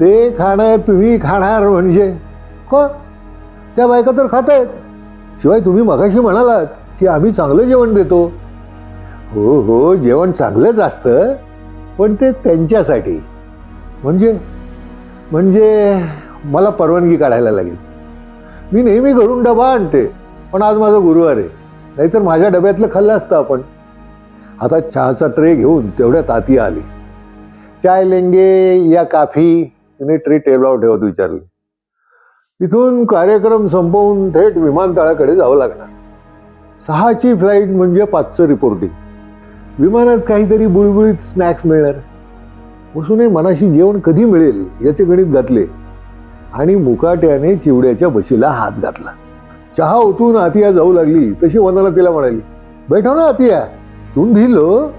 ते खाणं तुम्ही खाणार म्हणजे? कोण? त्या बायका तर खात आहेत. शिवाय तुम्ही मगाशी म्हणालात की आम्ही चांगलं जेवण देतो. हो हो, जेवण चांगलंच असतं, पण ते त्यांच्यासाठी. म्हणजे म्हणजे मला परवानगी काढायला लागेल. मी नेहमी घरून डबा आणते, पण आज माझा गुरुवार आहे, नाहीतर माझ्या डब्यातलं खाल्लं असतं आपण. आता चहाचा ट्रे घेऊन तेवढ्यात आतिया आली. चाय लेंगे या काफी? तिने ट्रे टेबलावर ठेवत विचारली. इथून कार्यक्रम संपवून थेट विमानतळाकडे जावं लागणार. 6ची फ्लाईट म्हणजे 5चं रिपोर्टिंग. विमानात काहीतरी बुळबुळीत स्नॅक्स मिळणार. वसूने मनाशी जेवण कधी मिळेल याचे गणित घातले आणि मुकाट्याने चिवड्याच्या बशीला हात घातला. चहा ओतून आतिया जाऊ लागली तशी वंदना तिला म्हणाली, बैठो ना आतिया, तुम भी लो.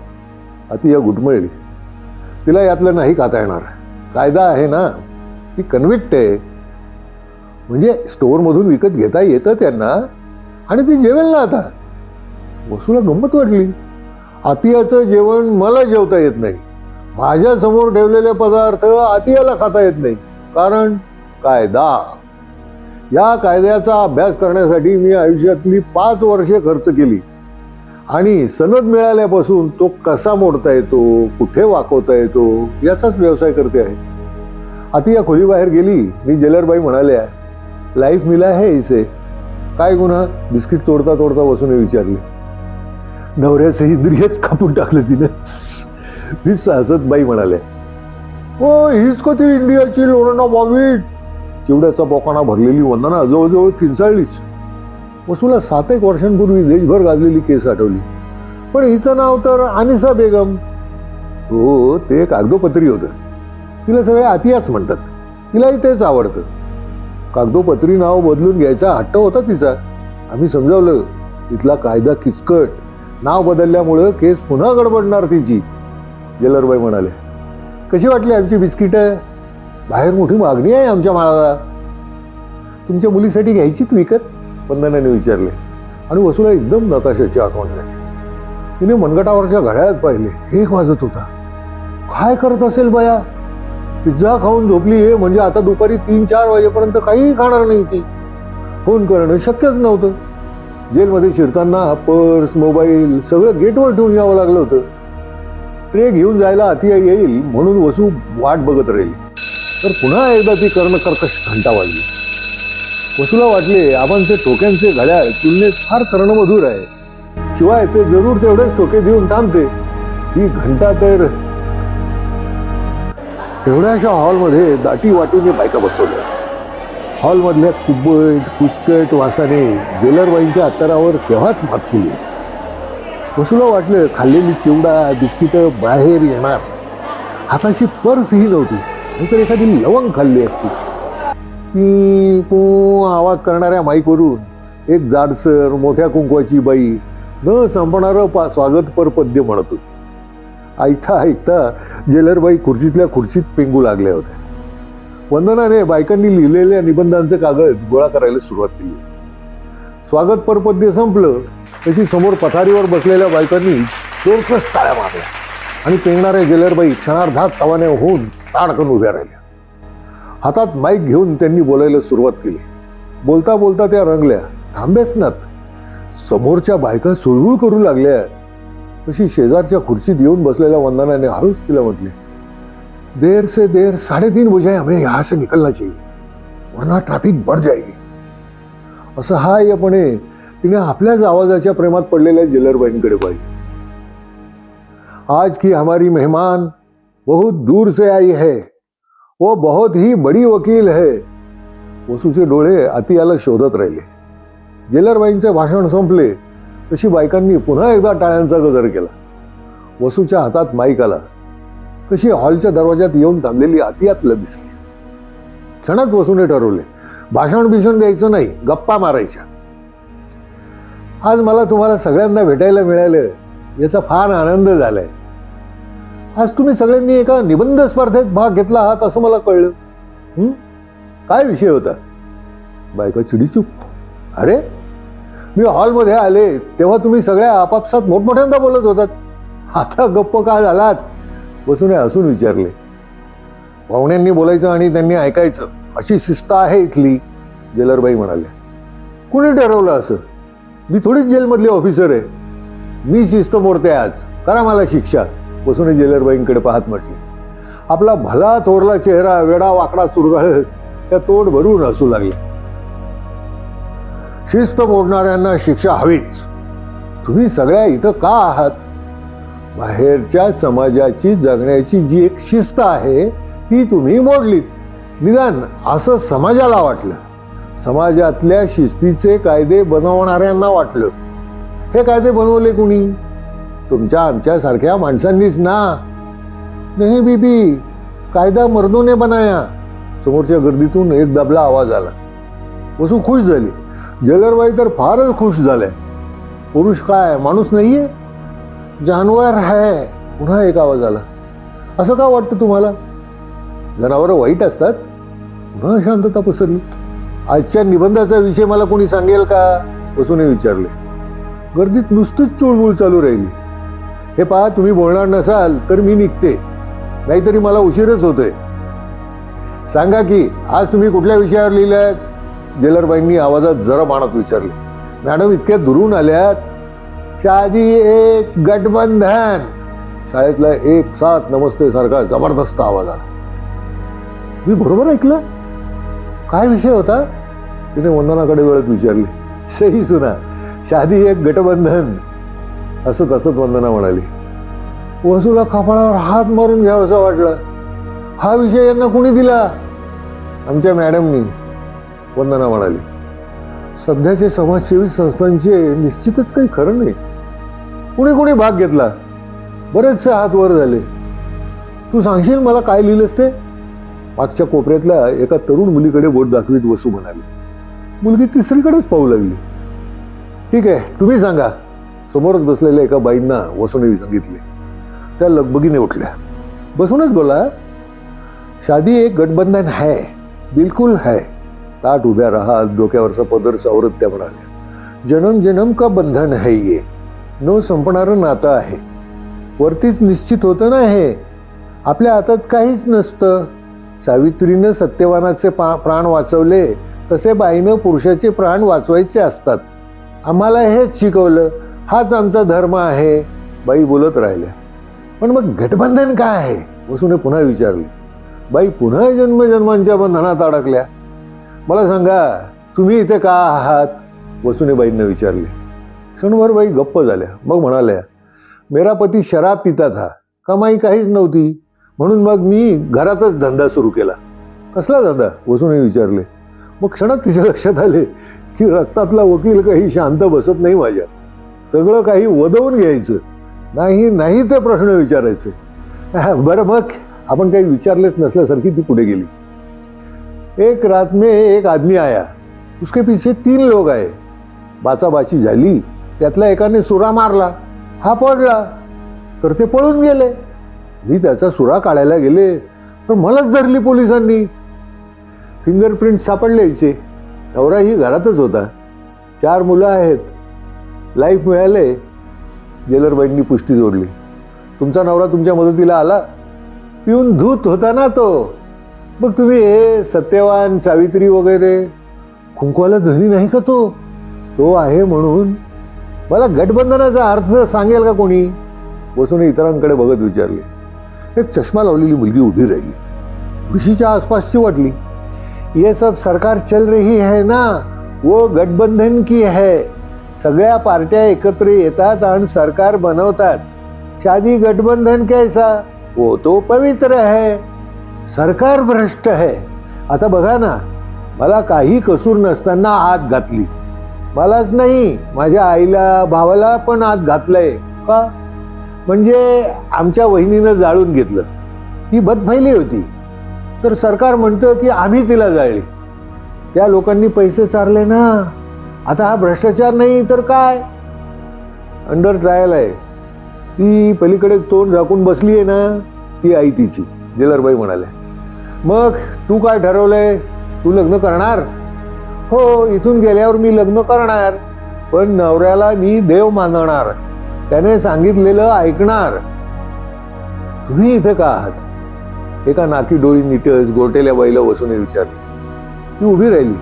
आतिया घुटमळली. तिला यातलं नाही खाता येणार. कायदा आहे ना, ती कन्व्हिक्ट आहे. म्हणजे स्टोअरमधून विकत घेता येतं त्यांना आणि ती जेवेल ना आता. वसूला गंमत वाटली. आतियाचं जेवण मला जेवता येत नाही. माझ्या समोर ठेवलेले पदार्थ आतियाला खाता येत नाही. कारण कायदा. या कायद्याचा अभ्यास करण्यासाठी मी आयुष्यातली 5 वर्षे खर्च केली आणि सनद मिळाल्यापासून तो कसा मोडता येतो, कुठे वाकवता येतो याचाच व्यवसाय करते आहे. आतिया खोलीबाहेर गेली. मी जेलरबाई म्हणाल्या, लाईफ मिला है इसे. काय गुन्हा? बिस्किट तोडता तोडता वसूने विचारली. नवऱ्याचं इंद्रियच कापून टाकलं तिनं. मी हसत बाई म्हणाल्या, ओ हीच का ती इंडियाची लोणा बॉबीट? चिवड्याचा पोकाणा भरलेली वंदना जवळजवळ किंचाळलीच. वसूला 7 एक वर्षांपूर्वी देशभर गाजलेली केस आठवली. पण हिचं नाव तर अनिसा बेगम. हो, ते कागदोपत्री होतं. तिला सगळे आतियाच म्हणतात. तिलाही तेच आवडतं. कागदोपत्री नाव बदलून घ्यायचा हट्ट होता तिचा. आम्ही समजावलं, इथला कायदा किचकट. नाव बदलल्यामुळं केस पुन्हा गडबडणार तिची. जेलरबाई म्हणाले, कशी वाटली आमची बिस्किटं? बाहेर मोठी मागणी आहे आमच्या मालाला. तुमच्या मुलीसाठी घ्यायचीत विकत? वंदनाने विचारले. आणि वसूला एकदम नताशाची आठवण झाली. तिने मनगटावरच्या घड्याळात पाहिले. 1 वाजत होता. काय करत असेल बया? पिझ्झा खाऊन झोपली आहे म्हणजे आता दुपारी 3-4 वाजेपर्यंत काहीही खाणार नाही ती. फोन करणं शक्यच नव्हतं. जेलमध्ये शिरताना पर्स, मोबाईल सगळं गेटवर ठेवून यावं लागलं होतं. ट्रे घेऊन जायला आतिया येईल म्हणून वसू वाट बघत राहिली. तर पुन्हा एकदा ती कर्णकर्कश घंटा वाजली. वसूला वाटले आबांचे ठोक्यांचे घड्याळ तुलनेत फार कर्णमधुर आहे. शिवाय ते जरूर तेवढेच ठोके देऊन थांबते. ही घंटा तर. एवढ्याशा हॉलमध्ये दाटी वाटीने बायका बसवल्या. हॉलमधल्या कुबट कुचकट वासाने जेलरबाईंच्या अत्तरावर केव्हाच मात केली. वसूला वाटलं खाल्लेली चिवडा बिस्किटं बाहेर येणार. हाताशी पर्स ही नव्हती, नाहीतर एखादी लवंग खाल्ली असती. पी पू आवाज करणाऱ्या माईकवरून एक जाडसर मोठ्या कुंकवाची बाई न संपणारं स्वागतपर पद्य म्हणत होती. ऐकता ऐकता जेलरबाई खुर्चीतल्या खुर्चीत पेंगू लागल्या होत्या. वंदनाने बायकांनी लिहिलेल्या निबंधांचे कागद गोळा करायला सुरुवात केली. स्वागतपर पद्य संपलं तशी समोर पथारीवर बसलेल्या बायकांनी जोरकस टाळ्या मारल्या आणि पेंगणाऱ्या जेलरबाई क्षणार्धात तवाने होऊन ताडकन उभ्या राहिल्या. हातात माईक घेऊन त्यांनी बोलायला सुरुवात केली. बोलता बोलता त्या रंगल्या, थांबेच नात. समोरच्या बायका सुळसुळ करू लागल्या. तशी शेजारच्या खुर्चीत येऊन बसलेल्या वंदनाने हळूच तिला म्हटले, देर से देर 3:30 बजे हमें यहाँ से निकलना चाहिए, वरना ट्रॅफिक बढ़ जाएगी. असं हायपणे तिने आपल्याच आवाजाच्या प्रेमात पडलेल्या जेलरबाईंकडे पाहिली. आज की हमारी मेहमान बहुत दूर से आई है, वो बहुत ही बड़ी वकील है. वसूचे डोळे अतियाला शोधत राहिले. जेलरबाईंचे भाषण संपले तशी बायकांनी पुन्हा एकदा टाळ्यांचा गजर केला. वसूच्या हातात माईक आला तशी हॉलच्या दरवाजात येऊन थांबलेली अतियातला दिसली. क्षणात वसूने ठरवले, भाषण बिषण द्यायचं नाही, गप्पा मारायच्या. आज मला तुम्हाला सगळ्यांना भेटायला मिळालं याचा फार आनंद झालाय. आज तुम्ही सगळ्यांनी एका निबंध स्पर्धेत भाग घेतला आहात असं मला कळलं. काय विषय होता? बायका चिडीचूप. अरे, मी हॉलमध्ये आले तेव्हा तुम्ही सगळ्या आपापसात मोठमोठ्यांदा बोलत होतात, आता गप्प का झालात? वसूने हसून विचारले. पाहुण्यांनी बोलायचं आणि त्यांनी ऐकायचं अशी शिस्त आहे इथली, जेलरबाई म्हणाले. कुणी ठरवलं असं? मी थोडीच जेलमधली ऑफिसर आहे. मी शिस्त मोडते आज, करा मला शिक्षा. वसूने जेलरबाईंकडे पाहत म्हटले. आपला भला थोरला चेहरा वेडा वाकडा चुरगळत त्या तोंड भरून हसू लागले. शिस्त मोडणाऱ्यांना शिक्षा हवीच. तुम्ही सगळ्या इथं का आहात? बाहेरच्या समाजाची जगण्याची जी एक शिस्त आहे ती तुम्ही मोडलीत. निदान असं समाजाला वाटलं. समाजातल्या शिस्तीचे कायदे बनवणाऱ्यांना वाटलं. हे कायदे बनवले कुणी? तुमच्या आमच्या सारख्या माणसांनीच ना. नाही बीबी, कायदा मर्दों ने बनाया. समोरच्या गर्दीतून एक दबला आवाज आला. वसू खुश झाली. जेलरबाई तर फारच खुश झाल्या. पुरुष काय माणूस नाहीये, जानवर है. पुन्हा एक आवाज आला. असं का वाटतं तुम्हाला? जनावरं वाईट असतात? पुन्हा शांतता पसरली. आजच्या निबंधाचा विषय मला कोणी सांगेल का? वसूने विचारले. गर्दीत नुसतीच चुळबुळ चालू राहिली. हे पहा, तुम्ही बोलणार नसाल तर मी निघते, नाहीतरी मला उशीरच होतोय. सांगा की आज तुम्ही कुठल्या विषयावर लिहिलात? जेलरबाईंनी आवाजात जरा बाणात विचारले. मॅडम इतक्या दुरून आल्यात. शादी एक गठबंधन. शाळेतला एक साथ नमस्ते सारखा जबरदस्त आवाज आला. मी बरोबर ऐकलं? काय विषय होता? तिने वंदनाकडे वळत विचारले. सही सुना, शादी एक गठबंधन. हसत हसत वंदना म्हणाली. वसूला कपाळावर हात मारून घ्यावंसं वाटलं. हा विषय यांना कुणी दिला? आमच्या मॅडमनी, वंदना म्हणाली. सध्याचे समाजसेवी संस्थांचे निश्चितच काही खरं नाही. कुणी कुणी भाग घेतला? बरेचसे हात वर झाले. तू सांगशील मला काय लिहिलंस ते? मागच्या कोपऱ्यातल्या एका तरुण मुलीकडे बोट दाखवीत वसू म्हणाली. मुलगी तिसरीकडेच पाहू लागली. ठीक आहे, तुम्ही सांगा. समोरच बसलेल्या एका बाईंना वसूने सांगितले. त्या लगबगीने उठल्या. बसूनच बोला. शादी एक गठबंधन है, बिलकुल है. ताट उभ्या राहा, डोक्यावरचा पदर सावरत त्या म्हणाल्या. जन्म जन्म का बंधन है ये. न संपणारं नातं आहे. वरतीच निश्चित होतं ना हे. आपल्या हातात काहीच नसतं. सावित्रीनं सत्यवानाचे प्राण वाचवले तसे बाईनं पुरुषाचे प्राण वाचवायचे असतात. आम्हाला हेच शिकवलं. हाच आमचा धर्म आहे. बाई बोलत राहिल्या. पण मग गठबंधन काय आहे? वसूने पुन्हा विचारले. बाई पुन्हा जन्मजन्मांच्या बंधनात अडकल्या. मला सांगा, तुम्ही इथे का आहात? वसूने बाईंना विचारले. क्षणभर बाई गप्प झाल्या. मग म्हणाल्या, मेरा पती शराब पिता था, कमाई काहीच नव्हती, म्हणून मग मी घरातच धंदा सुरू केला. कसला धंदा? वसूने विचारले. मग क्षणात तिच्या लक्षात आले की रक्तातला वकील काही शांत बसत नाही माझ्या. सगळं काही वदवून घ्यायचं, नाही नाही ते प्रश्न विचारायचे. बरं, मग आपण काही विचारलेच नसल्यासारखी ती पुढे गेली. एक रात में एक आदमी आया, उसके पीछे 3 लोग आए. बाचाबाची झाली, त्यातल्या एकाने सुरा मारला, हा पडला, तर ते पळून गेले. मी त्याचा सुरा काढायला गेले तर मलाच धरली पोलिसांनी. फिंगरप्रिंट सापडल्याचे. नवराही घरातच होता. 4 मुलं आहेत. लाईफ मिळाले. जेलरबाईंनी पुष्टी जोडली. तुमचा नवरा तुमच्या मदतीला आला? पिऊन धूत होता ना तो. मग तुम्ही हे सत्यवान, सावित्री वगैरे, कुंकवाला धनी नाही का तो? तो आहे म्हणून मला गठबंधनाचा अर्थ सांगेल का कोणी? वसूने इतरांकडे बघत विचारले. एक चष्मा लावलेली मुलगी उभी राहिली. खुशीच्या आसपासची वाटली. ये सब सरकार चल रही है ना, वो गठबंधन की है. सगळ्या पार्ट्या एकत्र येतात आणि सरकार बनवतात. शादी गठबंधन कैसा? वो तो पवित्र है. सरकार भ्रष्ट है. आता बघा ना, मला काही कसूर नसताना आत घातली. मलाच नाही, माझ्या आईला, भावाला पण आत घातलंय का? म्हणजे आमच्या वहिनीनं जाळून घेतलं. ती बदफैली होती, तर सरकार म्हणतं की आम्ही तिला जाळली. त्या लोकांनी पैसे चारले ना. आता हा भ्रष्टाचार नाही तर काय? अंडर ट्रायल आहे. ती पलीकडे तोंड झाकून बसली आहे ना, ती आई तिची. जेलरबाई म्हणाल्या. मग तू काय ठरवलंय? तू लग्न करणार? हो, इथून गेल्यावर मी लग्न करणार, पण नवऱ्याला मी देव मानणार, त्याने सांगितलेलं ऐकणार. तुम्ही इथे का आहात? एका नाकी डोळी निटस गोरटेल्या बाईला वसूने विचारले. ती उभी राहिली.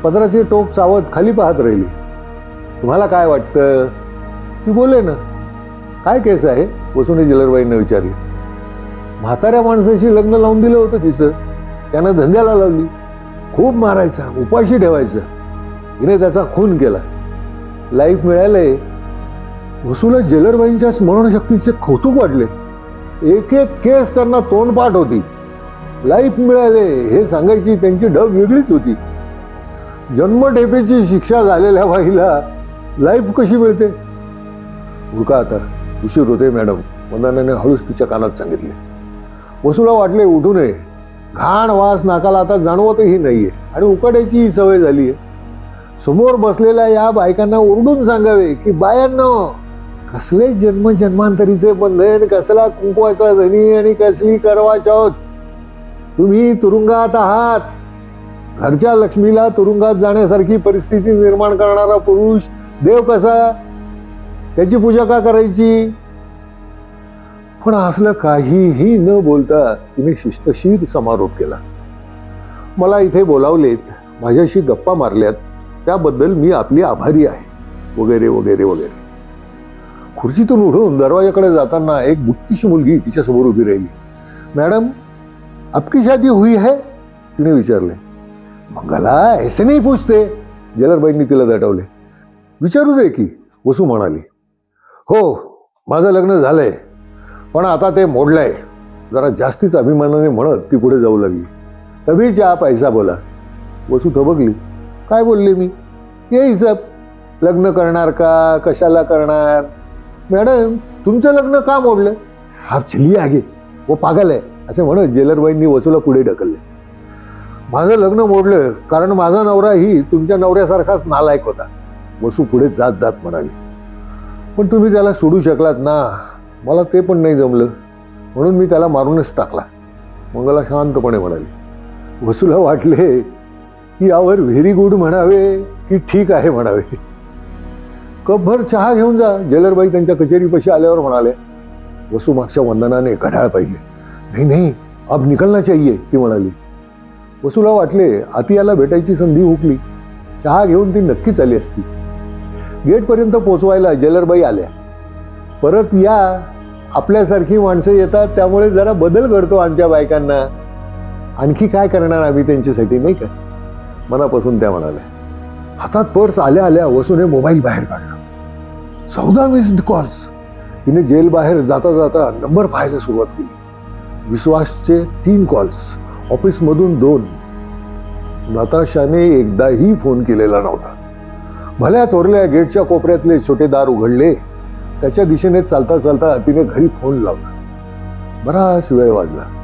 पदराचे टोक चावत खाली पाहत राहिली. तुम्हाला काय वाटतं? ती बोले ना. काय केस आहे? वसूने जेलरबाईंना विचारले. म्हाताऱ्या माणसाशी लग्न लावून दिलं होतं तिचं. त्यानं धंद्याला लावली. खूप मारायचा, उपाशी ठेवायचं. हिने त्याचा खून केला. लाईफ मिळालंय. वसूला जेलरबाईंच्या स्मरणशक्तीचे कौतुक वाटले. एक एक केस त्यांना तोंडपाठ होती. लाईफ मिळाले हे सांगायची त्यांची ढब वेगळीच होती. जन्मठेपेची शिक्षा झालेल्या बाईला लाईफ कशी मिळते? उरका आता, उशीर होते मॅडम, वंदनाने हळूच तिच्या कानात सांगितले. वसूला वाटले उठू नये. घाण वास नाकाला आता जाणवतही नाहीये आणि उकाड्याची सवय झाली आहे. समोर बसलेल्या या बायकांना ओरडून सांगावे की बायांनो, कसले जन्मजन्मांतरीचे बंधन, कसला कुंकवाचा धनी आणि कसली करवा चौथ. तुम्ही तुरुंगात आहात. घरच्या लक्ष्मीला तुरुंगात जाण्यासारखी परिस्थिती निर्माण करणारा पुरुष देव कसा? त्याची पूजा का करायची? पण असलं काहीही न बोलता तिने शिस्तशीर समारोप केला. मला इथे बोलावलेत, माझ्याशी गप्पा मारल्यात, त्याबद्दल मी आपली आभारी आहे, वगैरे वगैरे वगैरे. खुर्चीतून उठून दरवाजाकडे जाताना एक बुटकीशी मुलगी तिच्यासमोर उभी राहिली. मॅडम, आपकी शादी हुई है? तिने विचारले. मंगला ऐसे नाही पूछते, जेलरबाईंनी तिला दटवले. विचारू दे की, वसू म्हणाली. हो, माझं लग्न झालंय, पण आता ते मोडलंय. जरा जास्तीच अभिमानाने म्हणत ती पुढे जाऊ लागली. तभी चहा पैसा बोला. वसू थबकली. काय बोलले मी? ये सब लग्न करणार का? कशाला करणार? मॅडम, तुमचं लग्न का मोडलं? हा चलिए आगे, वो पागल आहे, असे म्हणत जेलरबाईंनी वसूला पुढे ढकलले. माझं लग्न मोडलं कारण माझा नवराही तुमच्या नवऱ्यासारखाच नालायक होता, वसू पुढे जात जात म्हणाली. पण तुम्ही त्याला सोडू शकलात ना. मला ते पण नाही जमलं, म्हणून मी त्याला मारूनच टाकला, मंगला शांतपणे म्हणाली. वसूला वाटले की यावर व्हेरी गुड म्हणावे की ठीक आहे म्हणावे. कपभर चहा घेऊन जा, जेलरबाई त्यांच्या कचेरीपाशी आल्यावर म्हणाले. वसू मागच्या वंदनाने घड्याळ पाहिले. नाही नाही, अब निकलना चाहिए, ती म्हणाली. वसूला वाटले आतियाला भेटायची संधी हुकली. चहा घेऊन ती नक्कीच आली असती. गेटपर्यंत पोचवायला जेलरबाई आल्या. परत या, आपल्यासारखी माणसं येतात, त्यामुळे जरा बदल घडतो आमच्या बायकांना. आणखी काय करणार आम्ही त्यांच्यासाठी, नाही का? मनापासून त्या म्हणाल्या. हातात पर्स आल्या आल्या वसूने मोबाईल बाहेर काढला. 14 मिस्ड कॉल्स. तिने जेल बाहेर जाता जाता नंबर पाहायला सुरुवात केली. विश्वासचे 3 कॉल्स, ऑफिसमधून 2. नताशाने एकदाही फोन केलेला नव्हता. भल्या थोरल्या गेटच्या कोपऱ्यातले छोटे दार उघडले. त्याच्या दिशेने चालता चालता तिने घरी फोन लावला. बराच वेळ वाजला.